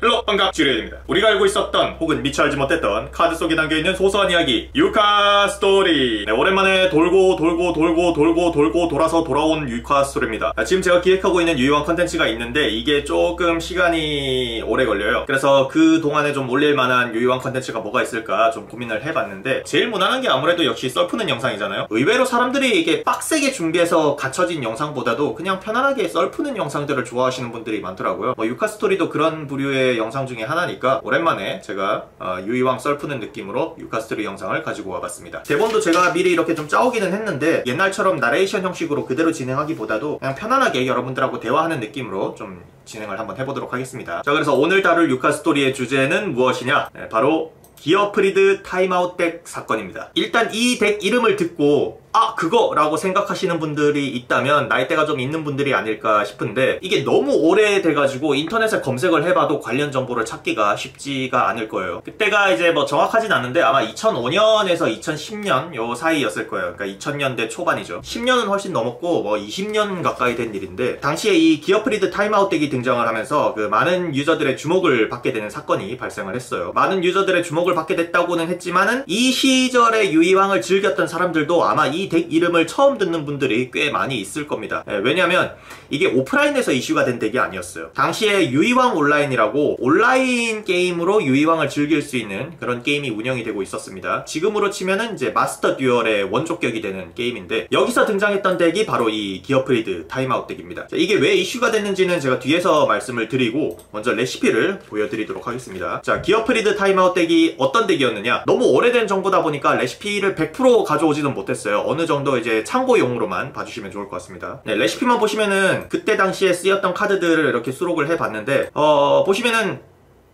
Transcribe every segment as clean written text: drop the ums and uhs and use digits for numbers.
헬로 반갑 주례입니다. 우리가 알고 있었던 혹은 미처 알지 못했던 카드 속에 담겨있는 소소한 이야기 유카 스토리. 네, 오랜만에 돌고 돌아서 돌아온 유카 스토리입니다. 지금 제가 기획하고 있는 유희왕 컨텐츠가 있는데 이게 조금 시간이 오래 걸려요. 그래서 그 동안에 좀 올릴 만한 유희왕 컨텐츠가 뭐가 있을까 좀 고민을 해봤는데 제일 무난한 게 아무래도 역시 썰푸는 영상이잖아요. 의외로 사람들이 이게 빡세게 준비해서 갖춰진 영상보다도 그냥 편안하게 썰푸는 영상들을 좋아하시는 분들이 많더라고요. 유카 스토리도 그런 부류의 영상 중에 하나니까 오랜만에 제가 유희왕 썰푸는 느낌으로 유카 스토리 영상을 가지고 와봤습니다. 대본도 제가 미리 이렇게 좀 짜오기는 했는데 옛날처럼 나레이션 형식으로 그대로 진행하기보다도 그냥 편안하게 여러분들하고 대화하는 느낌으로 좀 진행을 한번 해보도록 하겠습니다. 자, 그래서 오늘 다룰 유카 스토리의 주제는 무엇이냐? 네, 바로 기어프리드 타임아웃 덱 사건입니다. 일단 이 덱 이름을 듣고 그거! 라고 생각하시는 분들이 있다면 나이대가 좀 있는 분들이 아닐까 싶은데 이게 너무 오래돼가지고 인터넷에 검색을 해봐도 관련 정보를 찾기가 쉽지가 않을 거예요. 그때가 이제 뭐 정확하진 않은데 아마 2005년에서 2010년 요 사이였을 거예요. 그러니까 2000년대 초반이죠. 10년은 훨씬 넘었고 뭐 20년 가까이 된 일인데 당시에 이 기어프리드 타임아웃 덱이 등장을 하면서 그 많은 유저들의 주목을 받게 되는 사건이 발생을 했어요. 많은 유저들의 주목을 받게 됐다고는 했지만은 이 시절의 유희왕을 즐겼던 사람들도 아마 이 덱 이름을 처음 듣는 분들이 꽤 많이 있을 겁니다. 왜냐면 이게 오프라인에서 이슈가 된 덱이 아니었어요. 당시에 유희왕 온라인이라고 온라인 게임으로 유희왕을 즐길 수 있는 그런 게임이 운영이 되고 있었습니다. 지금으로 치면은 이제 마스터 듀얼의 원조격이 되는 게임인데 여기서 등장했던 덱이 바로 이 기어프리드 타임아웃 덱입니다. 자, 이게 왜 이슈가 됐는지는 제가 뒤에서 말씀을 드리고 먼저 레시피를 보여드리도록 하겠습니다. 자, 기어프리드 타임아웃 덱이 어떤 덱이었느냐? 너무 오래된 정보다 보니까 레시피를 100% 가져오지는 못했어요. 어느 정도 이제 참고용으로만 봐주시면 좋을 것 같습니다. 네, 레시피만 보시면은 그때 당시에 쓰였던 카드들을 이렇게 수록을 해봤는데 보시면은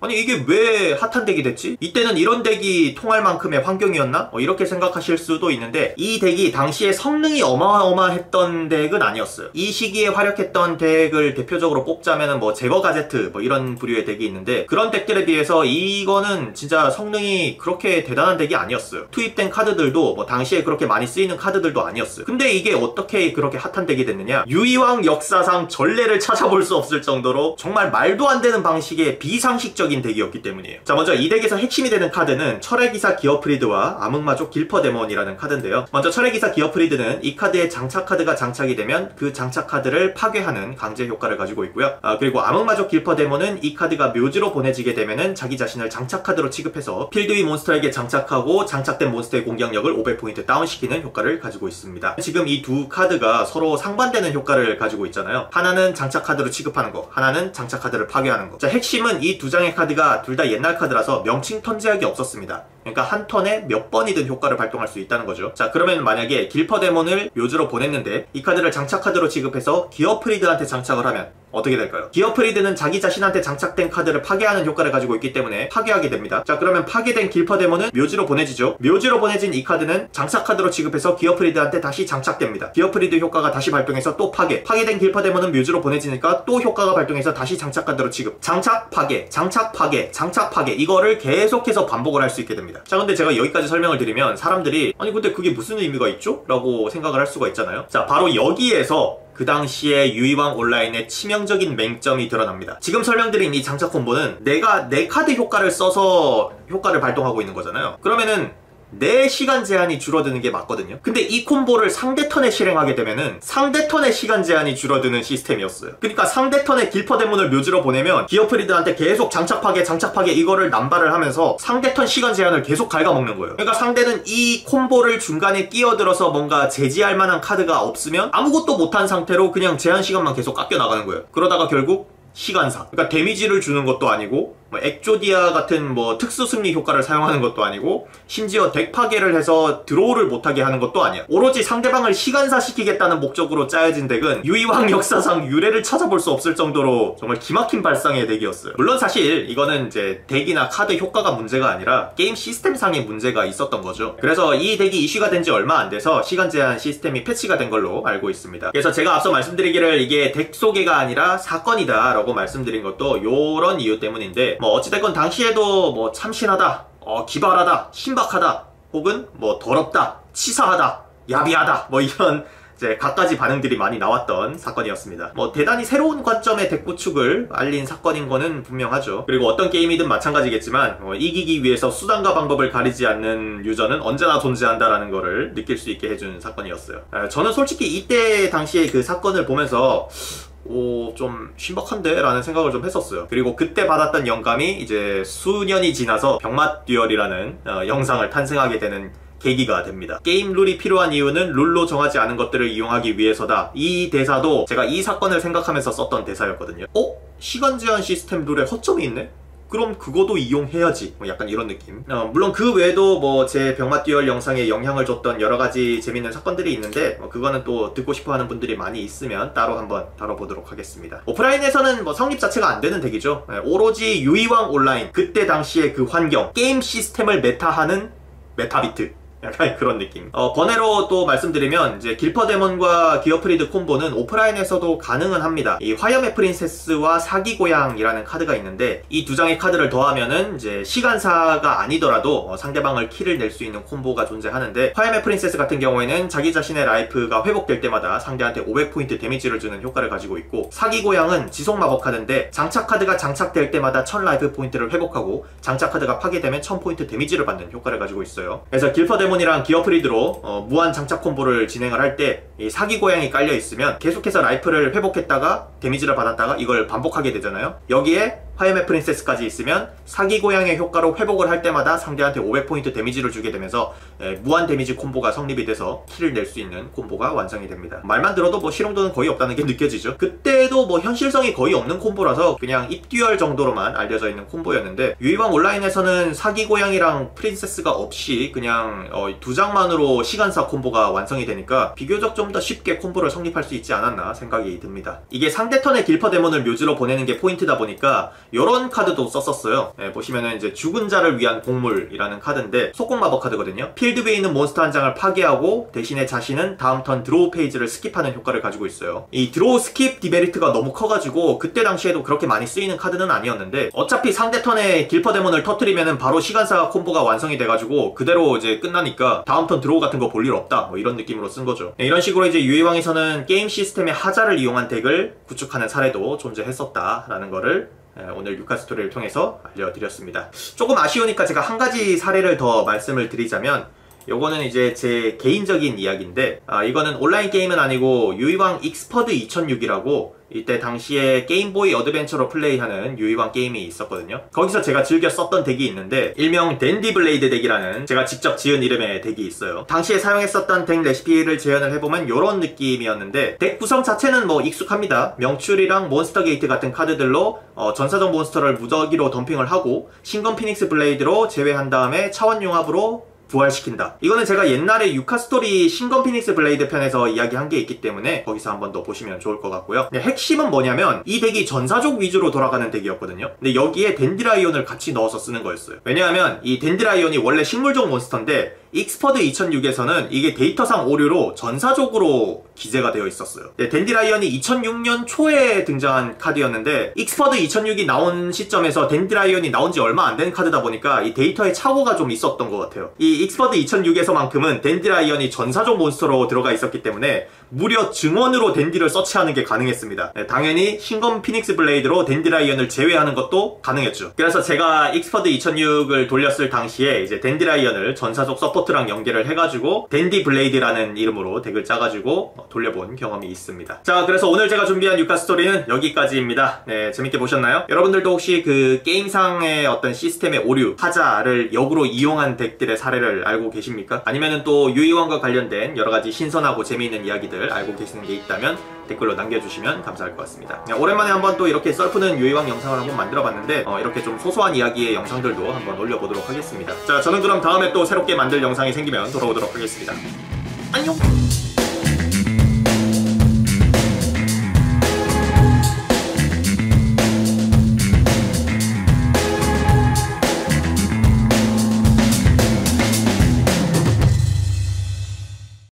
아니 이게 왜 핫한 덱이 됐지? 이때는 이런 덱이 통할 만큼의 환경이었나? 이렇게 생각하실 수도 있는데 이 덱이 당시에 성능이 어마어마했던 덱은 아니었어요. 이 시기에 활약했던 덱을 대표적으로 뽑자면은 뭐 제거 가제트 뭐 이런 부류의 덱이 있는데 그런 덱들에 비해서 이거는 진짜 성능이 그렇게 대단한 덱이 아니었어요. 투입된 카드들도 뭐 당시에 그렇게 많이 쓰이는 카드들도 아니었어요. 근데 이게 어떻게 그렇게 핫한 덱이 됐느냐? 유희왕 역사상 전례를 찾아볼 수 없을 정도로 정말 말도 안 되는 방식의 비상식적인 덱이었기 때문이에요. 자, 먼저 이 덱에서 핵심이 되는 카드는 철의기사 기어프리드와 암흑마족 길퍼데몬이라는 카드인데요. 먼저 철의기사 기어프리드는 이 카드에 장착 카드가 장착이 되면 그 장착 카드를 파괴하는 강제 효과를 가지고 있고요. 그리고 암흑마족 길퍼데몬은 이 카드가 묘지로 보내지게 되면은 자기 자신을 장착 카드로 취급해서 필드 위 몬스터에게 장착하고 장착된 몬스터의 공격력을 500포인트 다운시키는 효과를 가지고 있습니다. 지금 이 두 카드가 서로 상반되는 효과를 가지고 있잖아요. 하나는 장착 카드로 취급하는 거, 하나는 장착 카드를 파괴하는 거. 자, 핵심은 이 두 장의 카드가 둘 다 옛날 카드라서 명칭 턴 제약이 없었습니다. 그러니까 한 턴에 몇 번이든 효과를 발동할 수 있다는 거죠. 자, 그러면 만약에 길퍼데몬을 묘지로 보냈는데 이 카드를 장착 카드로 취급해서 기어프리드한테 장착을 하면 어떻게 될까요? 기어프리드는 자기 자신한테 장착된 카드를 파괴하는 효과를 가지고 있기 때문에 파괴하게 됩니다. 자, 그러면 파괴된 길퍼데몬은 묘지로 보내지죠. 묘지로 보내진 이 카드는 장착 카드로 취급해서 기어프리드한테 다시 장착됩니다. 기어프리드 효과가 다시 발동해서 또 파괴된 길퍼데몬은 묘지로 보내지니까 또 효과가 발동해서 다시 장착 카드로 취급. 장착 파괴, 장착 파괴, 장착 파괴, 이거를 계속해서 반복을 할 수 있게 됩니다. 자, 근데 제가 여기까지 설명을 드리면 사람들이 아니 근데 그게 무슨 의미가 있죠? 라고 생각을 할 수가 있잖아요. 자, 바로 여기에서 그 당시에 유희왕 온라인의 치명적인 맹점이 드러납니다. 지금 설명드린 이 장착 콤보는 내가 내 카드 효과를 써서 효과를 발동하고 있는 거잖아요. 그러면은 내 시간 제한이 줄어드는 게 맞거든요. 근데 이 콤보를 상대 턴에 실행하게 되면은 상대 턴의 시간 제한이 줄어드는 시스템이었어요. 그러니까 상대 턴에 길퍼데몬을 묘지로 보내면 기어프리드한테 계속 장착파괴 이거를 남발을 하면서 상대 턴 시간 제한을 계속 갉아먹는 거예요. 그러니까 상대는 이 콤보를 중간에 끼어들어서 뭔가 제지할 만한 카드가 없으면 아무것도 못한 상태로 그냥 제한 시간만 계속 깎여 나가는 거예요. 그러다가 결국 시간사, 그러니까 데미지를 주는 것도 아니고 뭐 엑조디아 같은 뭐 특수 승리 효과를 사용하는 것도 아니고 심지어 덱 파괴를 해서 드로우를 못하게 하는 것도 아니야. 오로지 상대방을 시간사시키겠다는 목적으로 짜여진 덱은 유희왕 역사상 유례를 찾아볼 수 없을 정도로 정말 기막힌 발상의 덱이었어요. 물론 사실 이거는 이제 덱이나 카드 효과가 문제가 아니라 게임 시스템상의 문제가 있었던 거죠. 그래서 이 덱이 이슈가 된 지 얼마 안 돼서 시간 제한 시스템이 패치가 된 걸로 알고 있습니다. 그래서 제가 앞서 말씀드리기를 이게 덱 소개가 아니라 사건이다 라고 말씀드린 것도 요런 이유 때문인데 뭐 어찌됐건 당시에도 뭐 참신하다, 기발하다, 신박하다, 혹은 뭐 더럽다, 치사하다, 야비하다 뭐 이런 이제 갖가지 반응들이 많이 나왔던 사건이었습니다. 뭐 대단히 새로운 관점의 덱 구축을 알린 사건인 거는 분명하죠. 그리고 어떤 게임이든 마찬가지겠지만 이기기 위해서 수단과 방법을 가리지 않는 유저는 언제나 존재한다라는 거를 느낄 수 있게 해준 사건이었어요. 저는 솔직히 이때 당시에 그 사건을 보면서 좀 신박한데? 라는 생각을 좀 했었어요. 그리고 그때 받았던 영감이 이제 수년이 지나서 병맛 듀얼이라는 영상을 탄생하게 되는 계기가 됩니다. 게임 룰이 필요한 이유는 룰로 정하지 않은 것들을 이용하기 위해서다. 이 대사도 제가 이 사건을 생각하면서 썼던 대사였거든요. 시간 제한 시스템 룰에 허점이 있네? 그럼 그거도 이용해야지. 약간 이런 느낌. 물론 그 외에도 뭐 제 병맛 듀얼 영상에 영향을 줬던 여러가지 재밌는 사건들이 있는데 그거는 또 듣고 싶어하는 분들이 많이 있으면 따로 한번 다뤄보도록 하겠습니다. 오프라인에서는 뭐 성립 자체가 안 되는 덱이죠. 오로지 유이왕 온라인 그때 당시에 그 환경 게임 시스템을 메타하는 메타비트 약간 그런 느낌. 번외로 또 말씀드리면 이제 길퍼데몬과 기어프리드 콤보는 오프라인에서도 가능은 합니다. 이 화염의 프린세스와 사기고양이라는 카드가 있는데 이 두 장의 카드를 더하면은 이제 시간사가 아니더라도 상대방을 킬을 낼 수 있는 콤보가 존재하는데 화염의 프린세스 같은 경우에는 자기 자신의 라이프가 회복될 때마다 상대한테 500포인트 데미지를 주는 효과를 가지고 있고 사기고양은 지속 마법 카드인데 장착 카드가 장착될 때마다 1000 라이프 포인트를 회복하고 장착 카드가 파괴되면 1000포인트 데미지를 받는 효과를 가지고 있어요. 그래서 길퍼데몬 이랑 기어프리드로 무한 장착 콤보를 진행을 할 때 이 사기고양이 깔려 있으면 계속해서 라이프를 회복했다가 데미지를 받았다가 이걸 반복하게 되잖아요. 여기에 화염의 프린세스까지 있으면 사기고양의 효과로 회복을 할 때마다 상대한테 500포인트 데미지를 주게 되면서 무한 데미지 콤보가 성립이 돼서 킬을 낼 수 있는 콤보가 완성이 됩니다. 말만 들어도 뭐 실용도는 거의 없다는 게 느껴지죠. 그때도 뭐 현실성이 거의 없는 콤보라서 그냥 입듀얼 정도로만 알려져 있는 콤보였는데 유이왕 온라인에서는 사기고양이랑 프린세스가 없이 그냥 두 장만으로 시간사 콤보가 완성이 되니까 비교적 좀 더 쉽게 콤보를 성립할 수 있지 않았나 생각이 듭니다. 이게 상대 턴에 길퍼데몬을 묘지로 보내는 게 포인트다 보니까 요런 카드도 썼었어요. 보시면은 이제 죽은 자를 위한 곡물이라는 카드인데 속공 마법 카드거든요. 필드 위에 있는 몬스터 한 장을 파괴하고 대신에 자신은 다음 턴 드로우 페이지를 스킵하는 효과를 가지고 있어요. 이 드로우 스킵 디메리트가 너무 커가지고 그때 당시에도 그렇게 많이 쓰이는 카드는 아니었는데 어차피 상대 턴에 길퍼데몬을 터뜨리면은 바로 시간사 콤보가 완성이 돼가지고 그대로 이제 끝나니까 다음 턴 드로우 같은 거 볼 일 없다 뭐 이런 느낌으로 쓴 거죠. 이런 식으로 이제 유이왕에서는 게임 시스템의 하자를 이용한 덱을 구축하는 사례도 존재했었다라는 거를 오늘 유카 스토리를 통해서 알려드렸습니다. 조금 아쉬우니까 제가 한 가지 사례를 더 말씀을 드리자면 요거는 이제 제 개인적인 이야기인데 이거는 온라인 게임은 아니고 유이왕 익스퍼드 2006이라고 이때 당시에 게임보이 어드벤처로 플레이하는 유이왕 게임이 있었거든요. 거기서 제가 즐겨 썼던 덱이 있는데 일명 댄디블레이드 덱이라는 제가 직접 지은 이름의 덱이 있어요. 당시에 사용했었던 덱 레시피를 재현을 해보면 요런 느낌이었는데 덱 구성 자체는 뭐 익숙합니다. 명출이랑 몬스터 게이트 같은 카드들로 전사적 몬스터를 무더기로 덤핑을 하고 신검 피닉스 블레이드로 제외한 다음에 차원 융합으로 부활시킨다. 이거는 제가 옛날에 유카 스토리 신검 피닉스 블레이드 편에서 이야기한 게 있기 때문에 거기서 한번 더 보시면 좋을 것 같고요. 핵심은 뭐냐면 이 덱이 전사족 위주로 돌아가는 덱이었거든요. 근데 여기에 덴디라이온을 같이 넣어서 쓰는 거였어요. 왜냐하면 이 덴디라이온이 원래 식물종 몬스터인데 익스퍼드 2006에서는 이게 데이터상 오류로 전사적으로 기재가 되어 있었어요. 덴디라이언이 2006년 초에 등장한 카드였는데 익스퍼드 2006이 나온 시점에서 덴디라이언이 나온 지 얼마 안 된 카드다 보니까 이 데이터에 착오가 좀 있었던 것 같아요. 이 익스퍼드 2006에서만큼은 덴디라이언이 전사적 몬스터로 들어가 있었기 때문에 무려 증원으로 덴디를 서치하는 게 가능했습니다. 당연히 신검 피닉스 블레이드로 덴디라이언을 제외하는 것도 가능했죠. 그래서 제가 익스퍼드 2006을 돌렸을 당시에 이제 덴디라이언을 전사적 서포트랑 연계를 해가지고 댄디 블레이드라는 이름으로 덱을 짜가지고 돌려본 경험이 있습니다. 자, 그래서 오늘 제가 준비한 유카 스토리는 여기까지입니다. 네, 재밌게 보셨나요? 여러분들도 혹시 그 게임상의 어떤 시스템의 오류, 하자를 역으로 이용한 덱들의 사례를 알고 계십니까? 아니면은 또 유이왕과 관련된 여러가지 신선하고 재미있는 이야기들 알고 계시는 게 있다면 댓글로 남겨주시면 감사할 것 같습니다. 오랜만에 한번 또 이렇게 썰푸는 유이왕 영상을 한번 만들어봤는데 이렇게 좀 소소한 이야기의 영상들도 한번 올려보도록 하겠습니다. 자, 저는 그럼 다음에 또 새롭게 만들 영상이 생기면 돌아오도록 하겠습니다. 안녕!